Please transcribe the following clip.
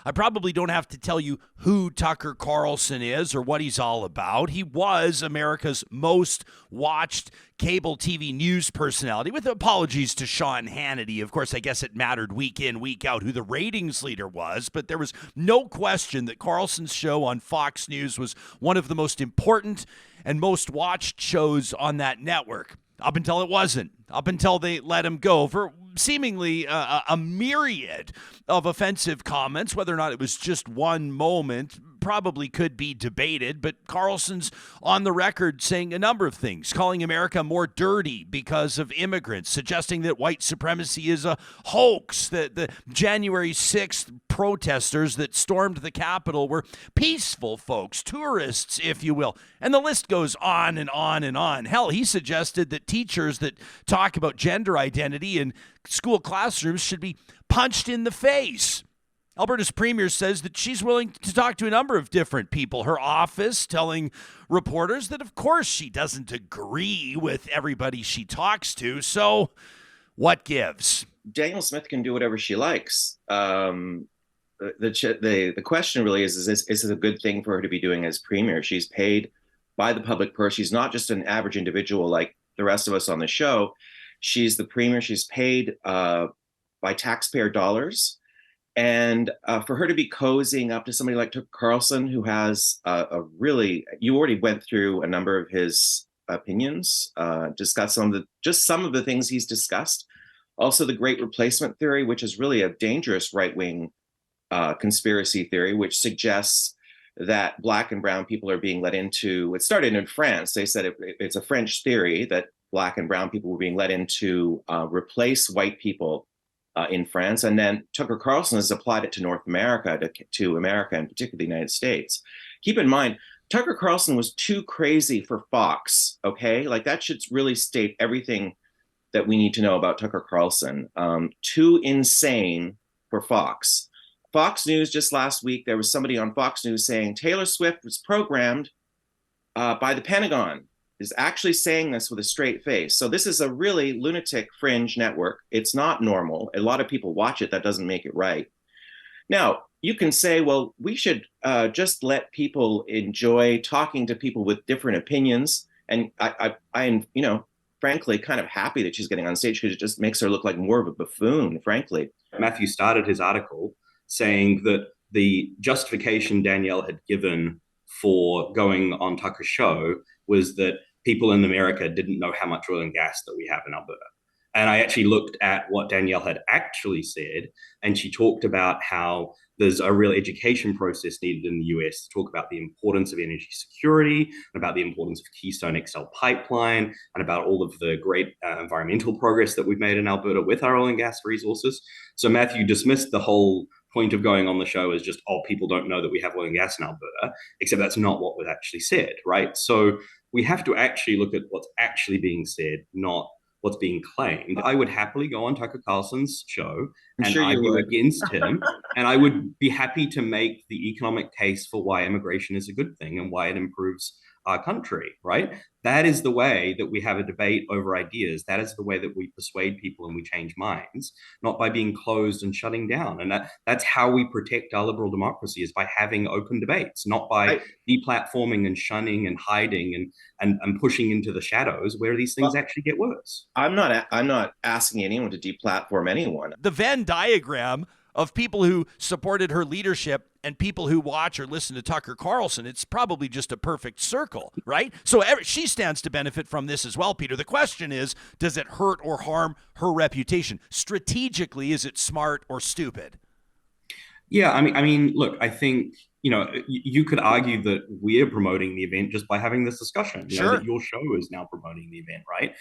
I probably don't have to tell you who Tucker Carlson is or what he's all about. He was America's most watched cable TV news personality, with apologies to Sean Hannity. Of course, I guess it mattered week in, week out who the ratings leader was, but there was no question that Carlson's show on Fox News was one of the most important and most watched shows on that network. Up until it wasn't. Up until they let him go for seemingly a myriad of offensive comments. Whether or not it was just one moment probably could be debated, but Carlson's on the record saying a number of things, calling America more dirty because of immigrants, suggesting that white supremacy is a hoax, that the January 6th protesters that stormed the Capitol were peaceful folks, tourists, if you will. And the list goes on and on and on. Hell, he suggested that teachers that talk about gender identity in school classrooms should be punched in the face. Alberta's premier says that she's willing to talk to a number of different people. Her office telling reporters that, of course, she doesn't agree with everybody she talks to. So what gives? Danielle Smith can do whatever she likes. The question really is this a good thing for her to be doing as premier? She's paid by the public purse. She's not just an average individual like the rest of us on the show. She's the premier. She's paid by taxpayer dollars. And for her to be cozying up to somebody like Tucker Carlson, who has you already went through a number of his opinions, discussed some of the things he's discussed. Also, the Great Replacement theory, which is really a dangerous right-wing conspiracy theory, which suggests that Black and brown people are being let into. It started in France. They said it's a French theory that Black and brown people were being let in to replace white people in France. And then Tucker Carlson has applied it to North America, to America, and particularly the United States. Keep in mind, Tucker Carlson was too crazy for Fox, okay? Like, that should really state everything that we need to know about Tucker Carlson. Too insane for Fox. Fox News, just last week, there was somebody on Fox News saying Taylor Swift was programmed by the Pentagon, is actually saying this with a straight face. So this is a really lunatic fringe network. It's not normal. A lot of people watch it. That doesn't make it right. Now, you can say, well, we should just let people enjoy talking to people with different opinions. And I am, frankly, kind of happy that she's getting on stage, because it just makes her look like more of a buffoon, frankly. Matthew started his article saying that the justification Danielle had given for going on Tucker's show was that people in America didn't know how much oil and gas that we have in Alberta. And I actually looked at what Danielle had actually said, and she talked about how there's a real education process needed in the US to talk about the importance of energy security, and about the importance of Keystone XL pipeline, and about all of the great environmental progress that we've made in Alberta with our oil and gas resources. So Matthew dismissed the whole point of going on the show as just, oh, people don't know that we have oil and gas in Alberta, except that's not what was actually said, right? So we have to actually look at what's actually being said, not what's being claimed. I would happily go on Tucker Carlson's show and argue against him, and I would be happy to make the economic case for why immigration is a good thing and why it improves our country, right? That is the way that we have a debate over ideas. That is the way that we persuade people and we change minds, not by being closed and shutting down. And that's how we protect our liberal democracy, is by having open debates, not by deplatforming and shunning and hiding and pushing into the shadows where these things actually get worse. I'm not asking anyone to deplatform anyone. The Venn diagram of people who supported her leadership and people who watch or listen to Tucker Carlson, it's probably just a perfect circle, right? So she stands to benefit from this as well, Peter. The question is, does it hurt or harm her reputation? Strategically, is it smart or stupid? Yeah, I mean, look, I think, you could argue that we're promoting the event just by having this discussion. Sure. That your show is now promoting the event, right?